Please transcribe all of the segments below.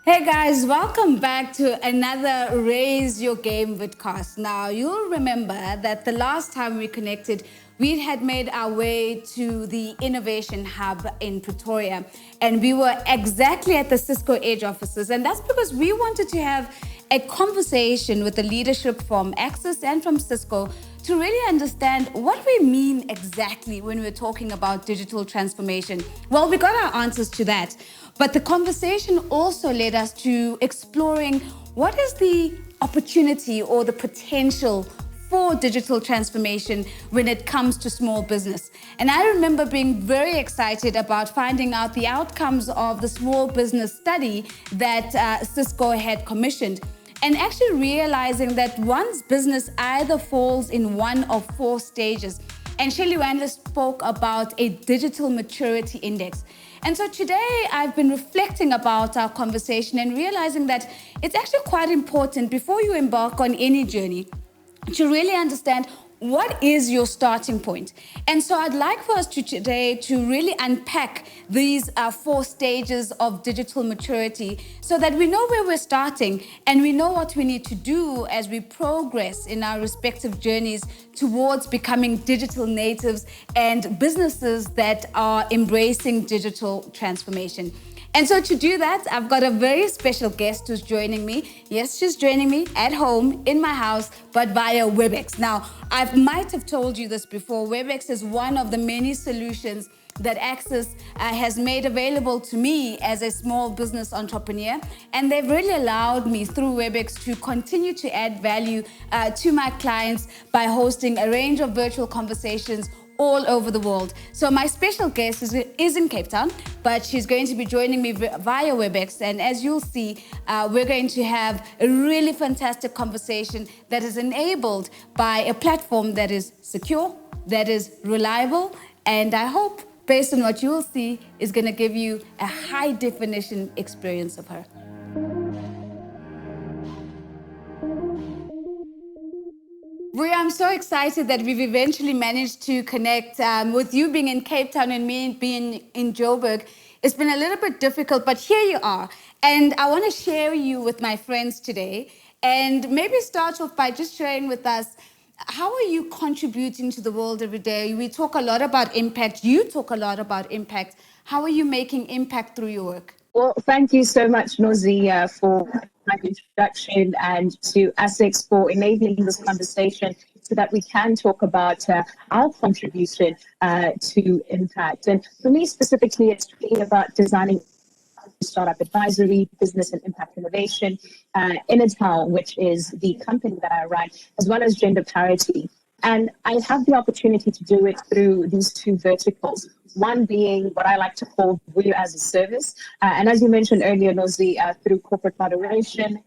Hey guys, welcome back to another Raise Your Game vidcast. Now, you'll remember that the last time we connected, we had made our way to the Innovation Hub in Pretoria, and we were exactly at the Cisco Edge offices. And that's because we wanted to have a conversation with the leadership from Axis and from Cisco to really understand what we mean exactly when we're talking about digital transformation. Well, we got our answers to that. But the conversation also led us to exploring what is the opportunity or the potential for digital transformation when it comes to small business. And I remember being very excited about finding out the outcomes of the small business study that Cisco had commissioned, and actually realizing that one's business either falls in one of four stages. And Shelley Wandler spoke about a digital maturity index. And so today I've been reflecting about our conversation and realizing that it's actually quite important before you embark on any journey to really understand what is your starting point. And so I'd like for us today to really unpack these four stages of digital maturity so that we know where we're starting and we know what we need to do as we progress in our respective journeys towards becoming digital natives and businesses that are embracing digital transformation. And so to do that, I've got a very special guest who's joining me. Yes, she's joining me at home, in my house, but via WebEx. Now, I might have told you this before. WebEx is one of the many solutions that Axis has made available to me as a small business entrepreneur. And they've really allowed me through WebEx to continue to add value to my clients by hosting a range of virtual conversations all over the world. So my special guest is in Cape Town, but she's going to be joining me via WebEx. And as you'll see, we're going to have a really fantastic conversation that is enabled by a platform that is secure, that is reliable, and I hope, based on what you'll see, is going to give you a high definition experience of her. Bria, I'm so excited that we've eventually managed to connect with you being in Cape Town and me being in Joburg. It's been a little bit difficult, but here you are. And I want to share you with my friends today and maybe start off by just sharing with us, how are you contributing to the world every day? We talk a lot about impact. You talk a lot about impact. How are you making impact through your work? Well, thank you so much, Nozi, for my introduction, and to ASICS for enabling this conversation so that we can talk about our contribution to impact. And for me specifically, it's really about designing startup advisory, business and impact innovation, Intel, which is the company that I run, as well as gender parity. And I have the opportunity to do it through these two verticals. One being what I like to call value as a service. And as you mentioned earlier, Nozi, through corporate moderation,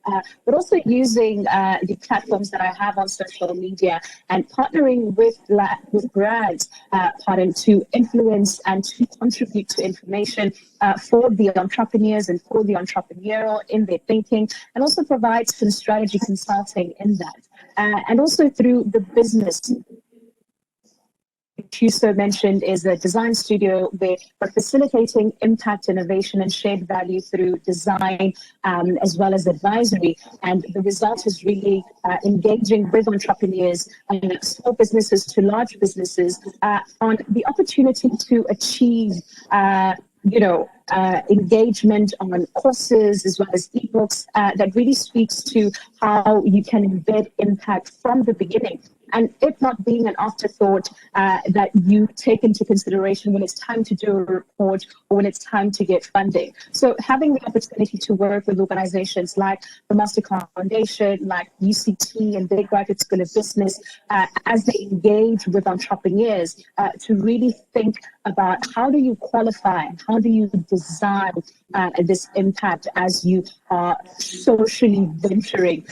but also using the platforms that I have on social media and partnering with brands, to influence and to contribute to information for the entrepreneurs and for the entrepreneurial in their thinking, and also provide some strategy consulting in that. And also through the business, which you so mentioned, is a design studio where we're facilitating impact, innovation, and shared value through design, as well as advisory. And the result is really engaging with entrepreneurs and small businesses to large businesses on the opportunity to achieve engagement on courses as well as ebooks that really speaks to how you can embed impact from the beginning, and it not being an afterthought that you take into consideration when it's time to do a report or when it's time to get funding. So having the opportunity to work with organizations like the Mastercard Foundation, like UCT and the Graduate School of Business, as they engage with entrepreneurs to really think about how do you qualify, how do you design this impact as you are socially venturing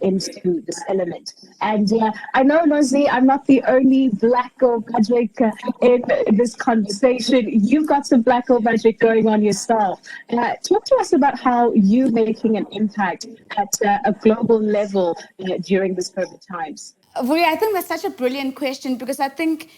into this element. And I know, Nozi, I'm not the only black girl magic in this conversation. You've got some black girl magic going on yourself. Talk to us about how you're making an impact at a global level during this COVID times. Bria, I think that's such a brilliant question, because I think,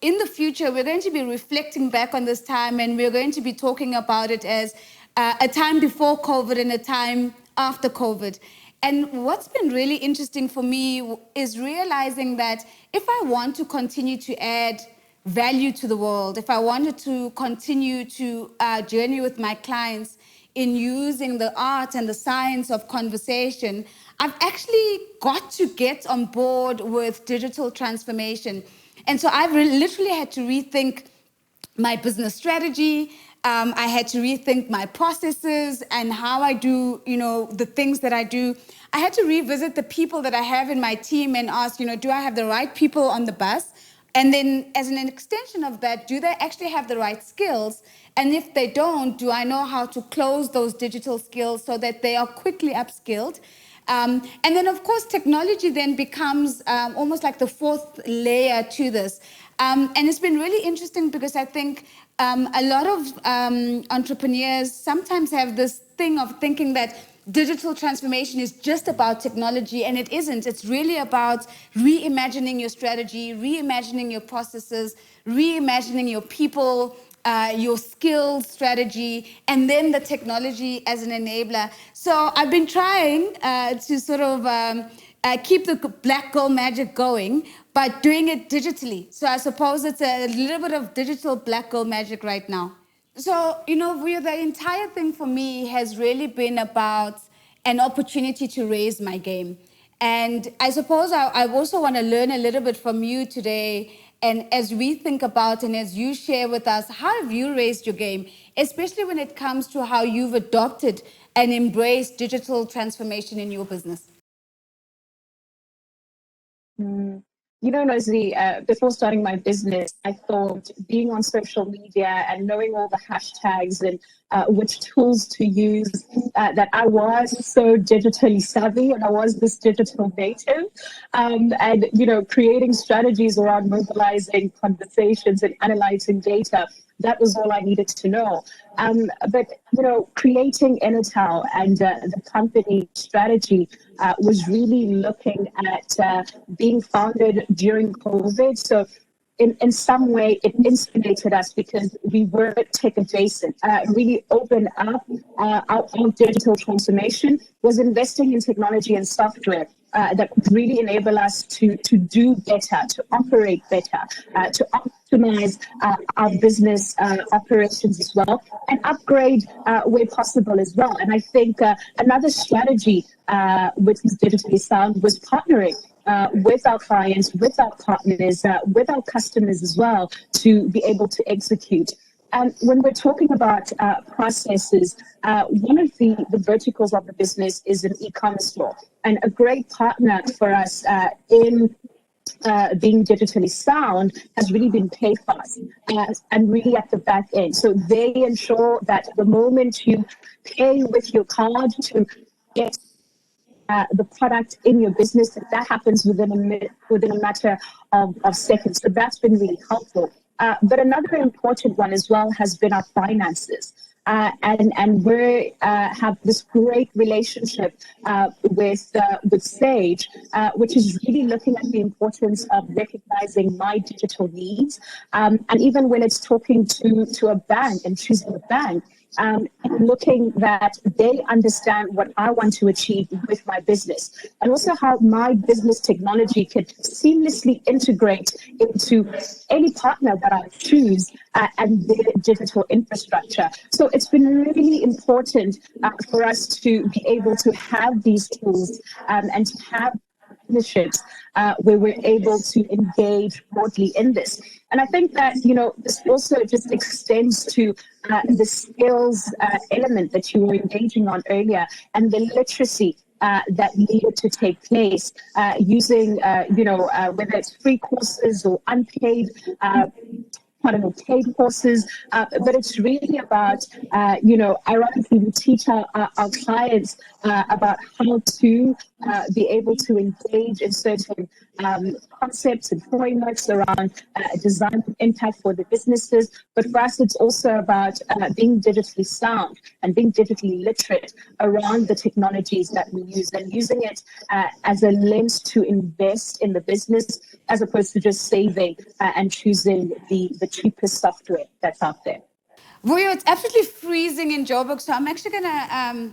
in the future, we're going to be reflecting back on this time and we're going to be talking about it as a time before COVID and a time after COVID. And what's been really interesting for me is realizing that if I want to continue to add value to the world, if I wanted to continue to journey with my clients in using the art and the science of conversation, I've actually got to get on board with digital transformation. And so I've literally had to rethink my business strategy. I had to rethink my processes and how I do, the things that I do. I had to revisit the people that I have in my team and ask, do I have the right people on the bus? And then as an extension of that, do they actually have the right skills? And if they don't, do I know how to close those digital skills so that they are quickly upskilled? And then, of course, technology then becomes almost like the fourth layer to this. And it's been really interesting because I think a lot of entrepreneurs sometimes have this thing of thinking that digital transformation is just about technology, and it isn't. It's really about reimagining your strategy, reimagining your processes, reimagining your people, your skills strategy, and then the technology as an enabler. So I've been trying to sort of keep the black girl magic going, but doing it digitally. So I suppose it's a little bit of digital black girl magic right now. So, the entire thing for me has really been about an opportunity to raise my game. And I suppose I also want to learn a little bit from you today. And as we think about and as you share with us, how have you raised your game, especially when it comes to how you've adopted and embraced digital transformation in your business? Nozi, before starting my business, I thought being on social media and knowing all the hashtags and which tools to use, that I was so digitally savvy and I was this digital native. And, creating strategies around mobilizing conversations and analyzing data, that was all I needed to know. But creating Enotal and the company strategy was really looking at being founded during COVID. So in some way, it insulated us because we were tech adjacent. Really opened up our digital transformation, was investing in technology and software that could really enable us to do better, to operate better, to optimize our business operations as well, and upgrade where possible as well. And I think another strategy which is digitally sound was partnering with our clients, with our partners, with our customers as well, to be able to execute. And when we're talking about processes, one of the verticals of the business is an e-commerce store. And a great partner for us in being digitally sound has really been PayFast and really at the back end. So they ensure that the moment you pay with your card to get the product in your business, that happens within a matter of seconds. So that's been really helpful. But another important one as well has been our finances. And we have this great relationship with Sage, which is really looking at the importance of recognizing my digital needs. And even when it's talking to a bank and choosing a bank, looking that they understand what I want to achieve with my business, and also how my business technology can seamlessly integrate into any partner that I choose and their digital infrastructure. So it's been really important for us to be able to have these tools and to have partnerships where we're able to engage broadly in this. And I think that, this also just extends to the skills element that you were engaging on earlier, and the literacy that needed to take place using, whether it's free courses or unpaid paid courses, but it's really about, ironically, we teach our clients about how to be able to engage in certain concepts and frameworks around design impact for the businesses. But for us, it's also about being digitally sound and being digitally literate around the technologies that we use, and using it as a lens to invest in the business, as opposed to just saving and choosing the cheapest software that's out there. Vuyo, it's absolutely freezing in Joburg, so I'm actually going to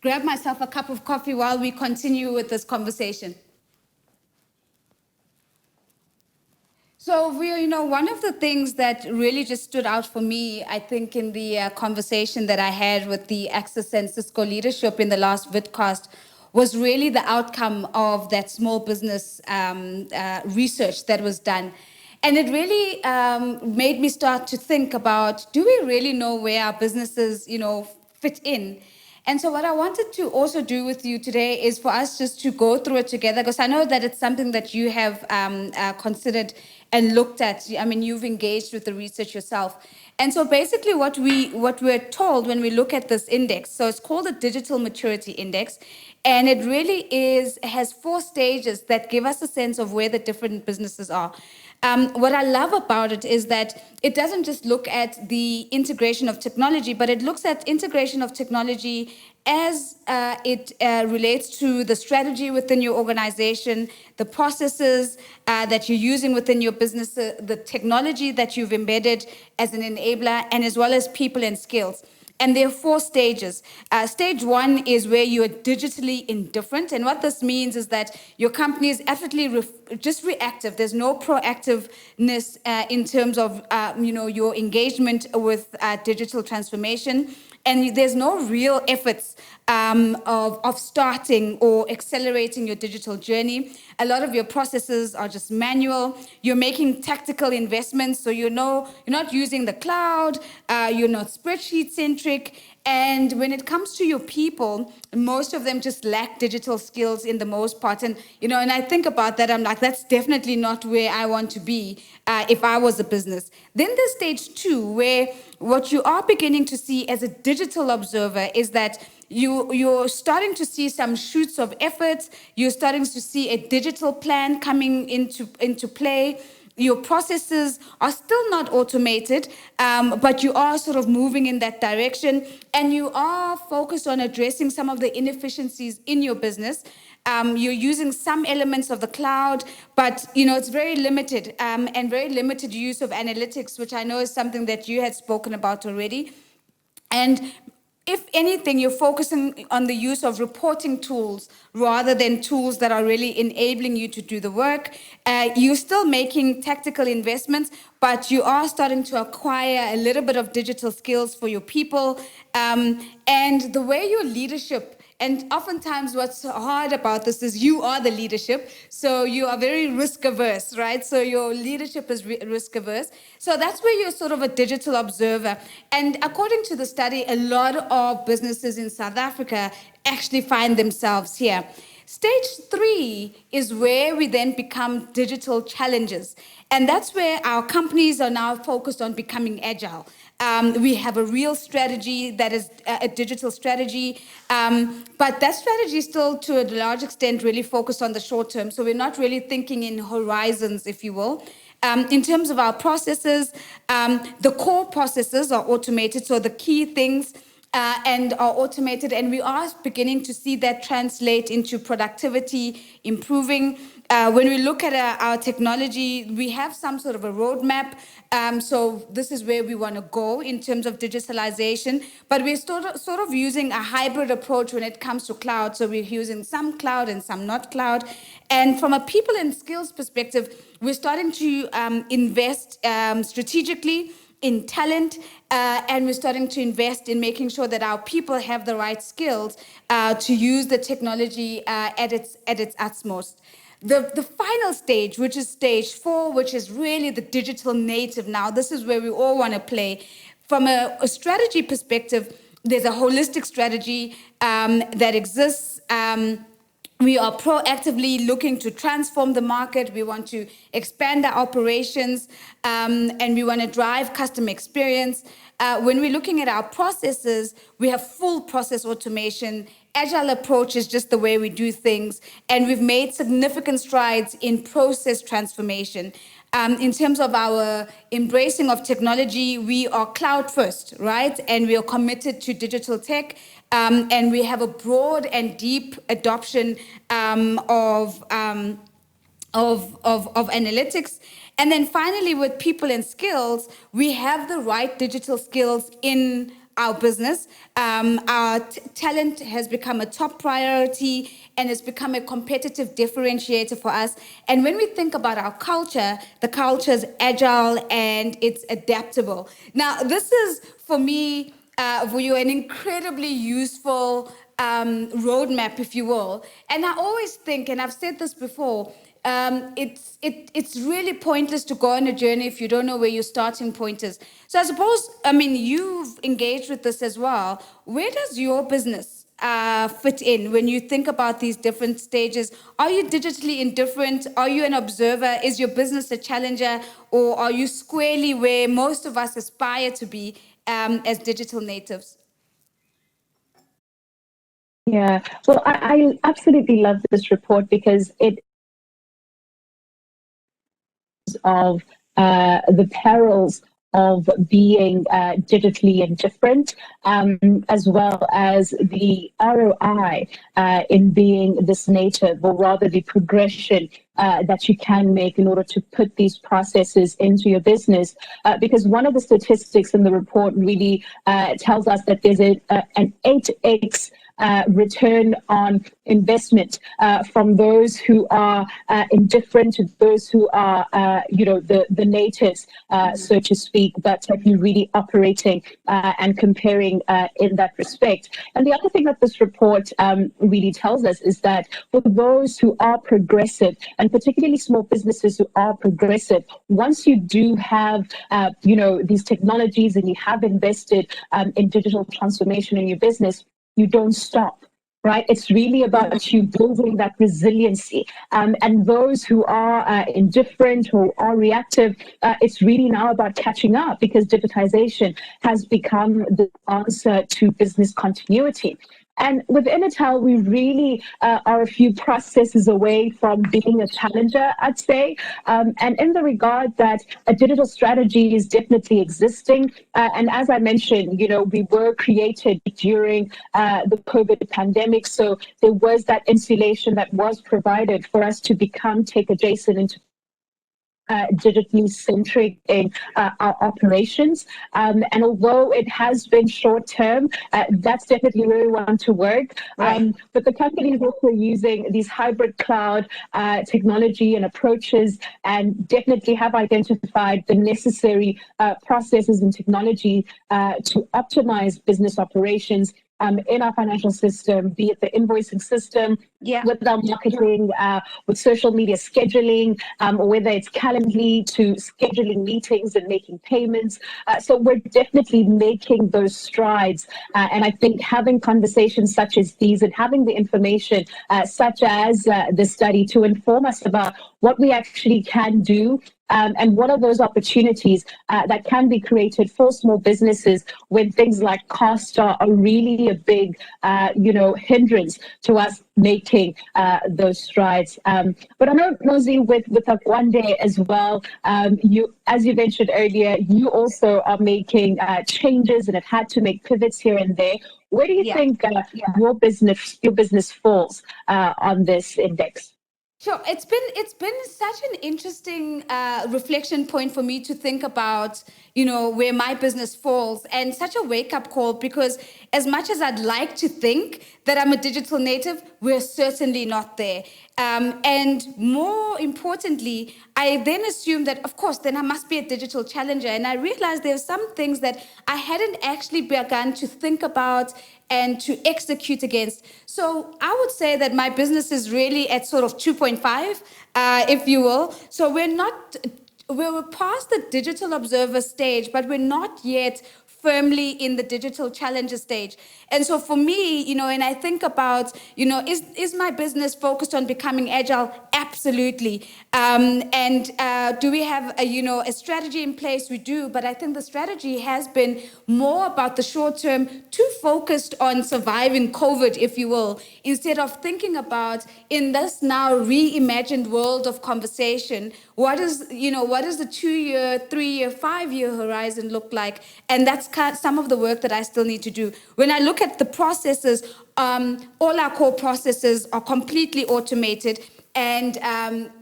grab myself a cup of coffee while we continue with this conversation. So, one of the things that really just stood out for me, I think, in the conversation that I had with the Access and Cisco leadership in the last vidcast was really the outcome of that small business research that was done. And it really made me start to think about, do we really know where our businesses, fit in? And so what I wanted to also do with you today is for us just to go through it together, because I know that it's something that you have considered and looked at. I mean, you've engaged with the research yourself. And so basically what we're told when we look at this index, so it's called the Digital Maturity Index, and it really has 4 stages that give us a sense of where the different businesses are. What I love about it is that it doesn't just look at the integration of technology, but it looks at integration of technology as it relates to the strategy within your organization, the processes that you're using within your business, the technology that you've embedded as an enabler, and as well as people and skills. And there are 4 stages. Stage 1 is where you are digitally indifferent. And what this means is that your company is absolutely just reactive. There's no proactiveness in terms of your engagement with digital transformation. And there's no real efforts of starting or accelerating your digital journey. A lot of your processes are just manual. You're making tactical investments, so you're not using the cloud, you're not spreadsheet centric. And when it comes to your people, most of them just lack digital skills in the most part. And I think about that, I'm like, that's definitely not where I want to be if I was a business. Then there's stage 2, where what you are beginning to see as a digital observer is that you're starting to see some shoots of effort. You're starting to see a digital plan coming into play. Your processes are still not automated, but you are sort of moving in that direction, and you are focused on addressing some of the inefficiencies in your business. You're using some elements of the cloud, but it's very limited, and very limited use of analytics, which I know is something that you had spoken about already. And if anything, you're focusing on the use of reporting tools rather than tools that are really enabling you to do the work. You're still making tactical investments, but you are starting to acquire a little bit of digital skills for your people. And the way your leadership, and oftentimes what's hard about this is you are the leadership, so you are very risk averse, right? So your leadership is risk averse. So that's where you're sort of a digital observer. And according to the study, a lot of businesses in South Africa actually find themselves here. Stage 3 is where we then become digital challengers. And that's where our companies are now focused on becoming agile. We have a real strategy that is a digital strategy, but that strategy is still, to a large extent, really focused on the short term. So we're not really thinking in horizons, if you will. In terms of our processes, the core processes are automated, so the key things and are automated, and we are beginning to see that translate into productivity improving. When we look at our technology, we have some sort of a roadmap. So this is where we want to go in terms of digitalization, but we're sort of using a hybrid approach when it comes to cloud. So we're using some cloud and some not cloud. And from a people and skills perspective, we're starting to invest strategically in talent, and we're starting to invest in making sure that our people have the right skills to use the technology at its utmost. The final stage, which is stage 4, which is really the digital native now, this is where we all want to play. From a strategy perspective, there's a holistic strategy that exists. We are proactively looking to transform the market. We want to expand our operations, and we want to drive customer experience. When we're looking at our processes, we have full process automation. Agile approach is just the way we do things, and we've made significant strides in process transformation. In terms of our embracing of technology, we are cloud first, right? And we are committed to digital tech. And we have a broad and deep adoption of of analytics. And then finally, with people and skills, we have the right digital skills in our business. Our talent has become a top priority and has become a competitive differentiator for us. And when we think about our culture, the culture is agile and it's adaptable. Now, this is for me, for you, an incredibly useful roadmap, if you will. And I always think, and I've said this before, it's really pointless to go on a journey if you don't know where your starting point is. So I suppose, I mean, you've engaged with this as well. Where does your business fit in when you think about these different stages? Are you digitally indifferent? Are you an observer? Is your business a challenger? Or are you squarely where most of us aspire to be as digital natives? Yeah, well, I absolutely love this report because it of the perils of being digitally indifferent, as well as the ROI in being this native, or rather the progression that you can make in order to put these processes into your business. Because one of the statistics in the report really tells us that there's an 8x return on investment from those who are indifferent to those who are, the natives, so to speak, but you're really operating and comparing in that respect. And the other thing that this report really tells us is that for those who are progressive, and particularly small businesses who are progressive, once you do have, these technologies and you have invested in digital transformation in your business, you don't stop, right? It's really about you building that resiliency. And those who are indifferent, who are reactive, it's really now about catching up, because digitization has become the answer to business continuity. And within Intel, we really are a few processes away from being a challenger, I'd say. And in the regard that a digital strategy is definitely existing. And as I mentioned, we were created during the COVID pandemic. So there was that insulation that was provided for us to become tech adjacent into digitally centric in our operations. And although it has been short term, that's definitely where we want to work. Right. But the company is also using these hybrid cloud technology and approaches, and definitely have identified the necessary processes and technology to optimize business operations in our financial system, be it the invoicing system, with our marketing, with social media scheduling, or whether it's Calendly to scheduling meetings and making payments. So we're definitely making those strides. And I think having conversations such as these and having the information such as the study to inform us about what we actually can do, and what are those opportunities that can be created for small businesses when things like cost are really a big, hindrance to us making those strides. But I know, Nozi, with One Day as well, as you mentioned earlier, you also are making changes and have had to make pivots here and there. Where do you think your business falls on this index? Sure, it's been such an interesting reflection point for me to think about, where my business falls, and such a wake up call, because as much as I'd like to think that I'm a digital native, we're certainly not there. And more importantly, I then assumed that, of course, then I must be a digital challenger. And I realized there's some things that I hadn't actually begun to think about and to execute against. So I would say that my business is really at sort of 2.5, if you will. So we're past the digital observer stage, but we're not yet firmly in the digital challenger stage. And so for me, and I think about, is my business focused on becoming agile? Absolutely. And do we have a strategy in place? We do, but I think the strategy has been more about the short term, too focused on surviving COVID, if you will, instead of thinking about, in this now reimagined world of conversation, what is the 2-year, 3-year, 5-year horizon look like? And that's some of the work that I still need to do. When I look at the processes, all our core processes are completely automated. And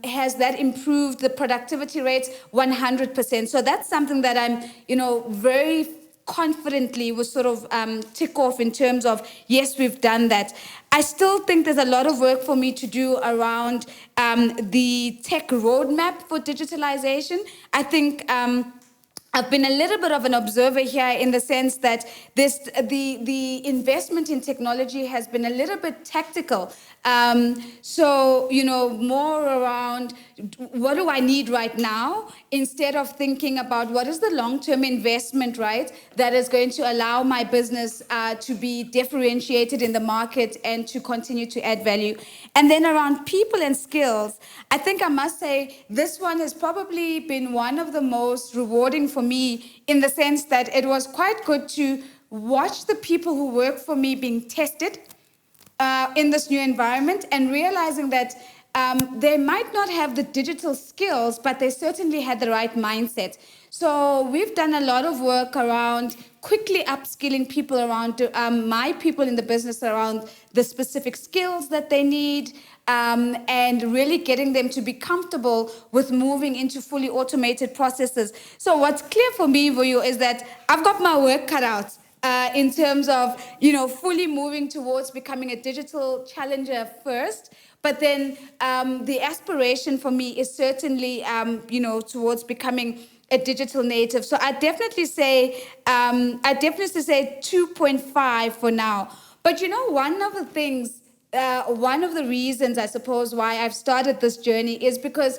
has that improved the productivity rates? 100%. So that's something that I'm, very confidently will sort of tick off in terms of, yes, we've done that. I still think there's a lot of work for me to do around the tech roadmap for digitalization. I think I've been a little bit of an observer here in the sense that the investment in technology has been a little bit tactical. So, more around what do I need right now instead of thinking about what is the long-term investment, right, that is going to allow my business to be differentiated in the market and to continue to add value. And then around people and skills, I think I must say this one has probably been one of the most rewarding for me in the sense that it was quite good to watch the people who work for me being tested in this new environment and realizing that they might not have the digital skills, but they certainly had the right mindset. So we've done a lot of work around quickly upskilling people around my people in the business around the specific skills that they need, and really getting them to be comfortable with moving into fully automated processes. So what's clear for me, Vuyo, is that I've got my work cut out. In terms of, fully moving towards becoming a digital challenger first. But then the aspiration for me is certainly, towards becoming a digital native. So I definitely say 2.5 for now. But, one of the things, one of the reasons, I suppose, why I've started this journey is because,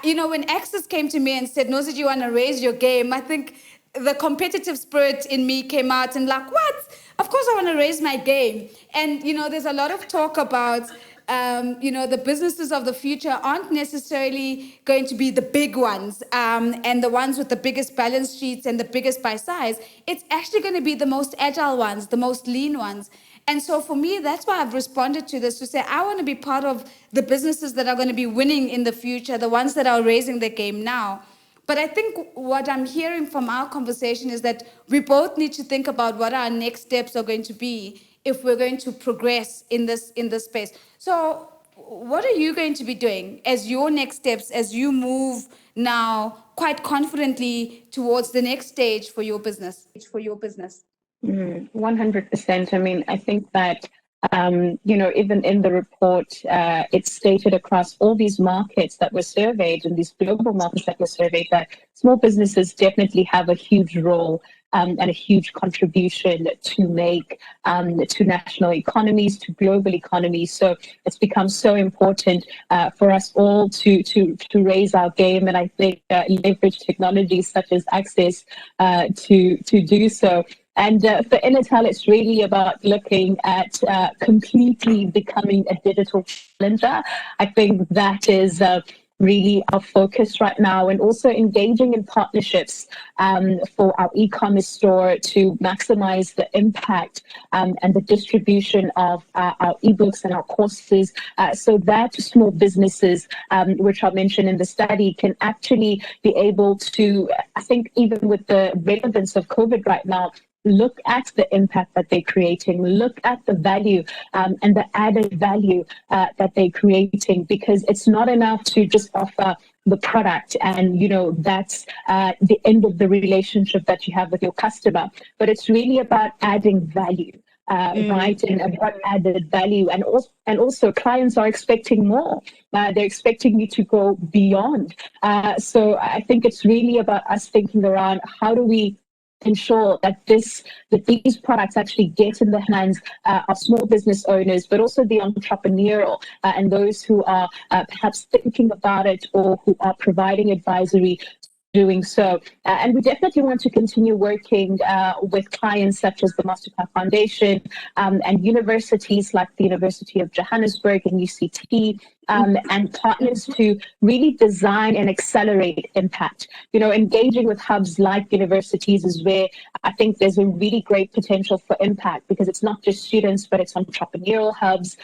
when Access came to me and said, Nozi, do you want to raise your game? I think the competitive spirit in me came out and like, what? Of course I want to raise my game. And, there's a lot of talk about, the businesses of the future aren't necessarily going to be the big ones and the ones with the biggest balance sheets and the biggest by size. It's actually going to be the most agile ones, the most lean ones. And so for me, that's why I've responded to this, to say, I want to be part of the businesses that are going to be winning in the future, the ones that are raising their game now. But I think what I'm hearing from our conversation is that we both need to think about what our next steps are going to be if we're going to progress in this space. So what are you going to be doing as your next steps as you move now quite confidently towards the next stage for your business? 100%. I mean, I think that even in the report, it's stated across all these markets that were surveyed and these global markets that were surveyed that small businesses definitely have a huge role and a huge contribution to make to national economies, to global economies. So it's become so important for us all to raise our game, and I think leverage technologies such as Access to do so. And for Inatal, it's really about looking at completely becoming a digital challenger. I think that is really our focus right now, and also engaging in partnerships for our e-commerce store to maximize the impact and the distribution of our ebooks and our courses so that small businesses, which are mentioned in the study, can actually be able to, I think even with the relevance of COVID right now, look at the impact that they're creating, look at the value and the added value that they're creating, because it's not enough to just offer the product and, that's the end of the relationship that you have with your customer. But it's really about adding value. Right, and what added value, and also clients are expecting more. They're expecting you to go beyond. So I think it's really about us thinking around how do we ensure that these products actually get in the hands of small business owners, but also the entrepreneurial and those who are perhaps thinking about it or who are providing advisory doing so. And we definitely want to continue working with clients such as the Mastercard Foundation and universities like the University of Johannesburg and UCT, and partners to really design and accelerate impact. Engaging with hubs like universities is where I think there's a really great potential for impact, because it's not just students, but it's entrepreneurial hubs.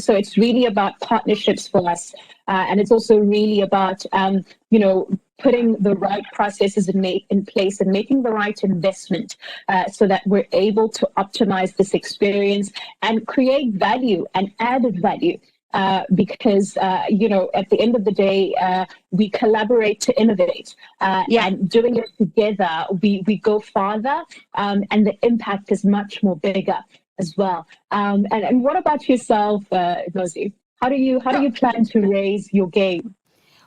So it's really about partnerships for us. And it's also really about, putting the right processes in place and making the right investment so that we're able to optimize this experience and create value and added value because, at the end of the day, we collaborate to innovate. And doing it together, we go farther, and the impact is much more bigger as well. And what about yourself, Nozi? How do you plan to raise your game?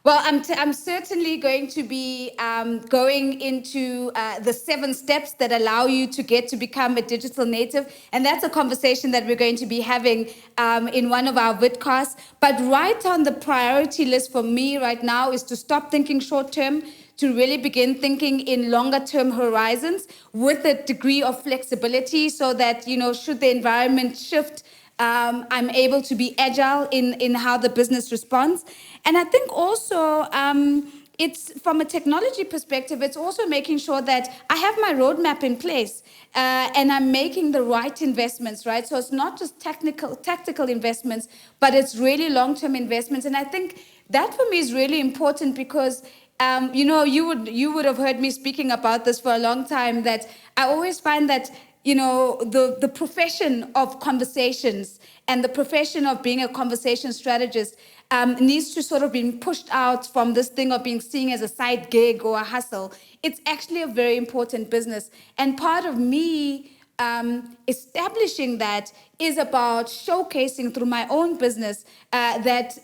Well, I'm certainly going to be going into the 7 steps that allow you to get to become a digital native. And that's a conversation that we're going to be having in one of our vidcasts. But right on the priority list for me right now is to stop thinking short term, to really begin thinking in longer term horizons with a degree of flexibility so that, should the environment shift, I'm able to be agile in how the business responds. And I think also it's from a technology perspective, it's also making sure that I have my roadmap in place and I'm making the right investments, right? So it's not just tactical investments, but it's really long-term investments. And I think that for me is really important because you would have heard me speaking about this for a long time, that I always find that the profession of conversations and the profession of being a conversation strategist needs to sort of be pushed out from this thing of being seen as a side gig or a hustle. It's actually a very important business. And part of me establishing that is about showcasing through my own business that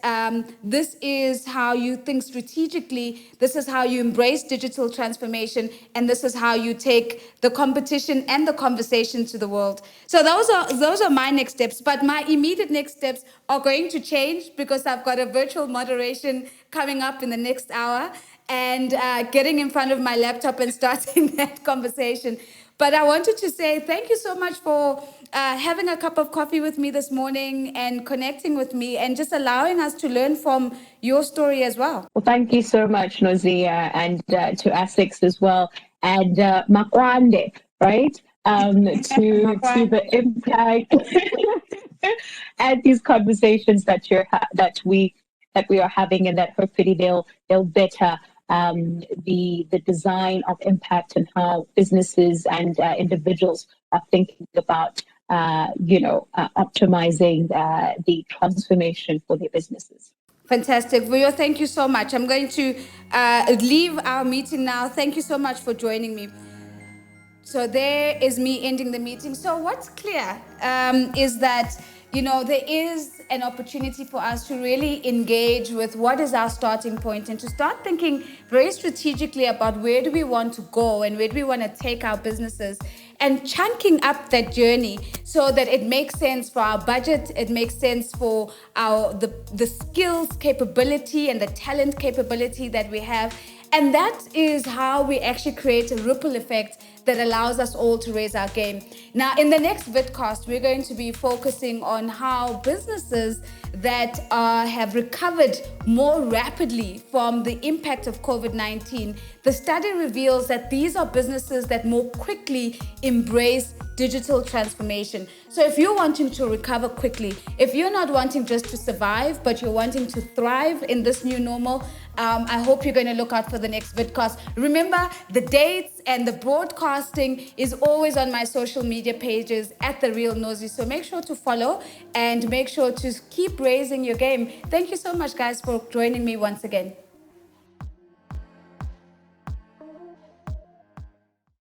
this is how you think strategically, this is how you embrace digital transformation, and this is how you take the competition and the conversation to the world. So those are my next steps, but my immediate next steps are going to change because I've got a virtual moderation coming up in the next hour and getting in front of my laptop and starting that conversation. But I wanted to say thank you so much for having a cup of coffee with me this morning and connecting with me and just allowing us to learn from your story as well. Well, thank you so much, Nozia, and to ASICS as well, and Makwande, right? To the impact and these conversations that we are having, and that hopefully they'll better the design of impact and how businesses and individuals are thinking about optimizing the transformation for their businesses. Fantastic. Vuyo, thank you so much. I'm going to leave our meeting now. Thank you so much for joining me. So there is me ending the meeting. So what's clear is that, there is an opportunity for us to really engage with what is our starting point and to start thinking very strategically about where do we want to go and where do we want to take our businesses, and chunking up that journey so that it makes sense for our budget, it makes sense for the skills capability and the talent capability that we have. And that is how we actually create a ripple effect that allows us all to raise our game. Now, in the next vidcast, we're going to be focusing on how businesses that have recovered more rapidly from the impact of COVID-19, the study reveals that these are businesses that more quickly embrace digital transformation. So if you're wanting to recover quickly, if you're not wanting just to survive, but you're wanting to thrive in this new normal, I hope you're going to look out for the next vidcast. Remember, the dates and the broadcasting is always on my social media pages at The Real Nosy. So make sure to follow and make sure to keep raising your game. Thank you so much, guys, for joining me once again.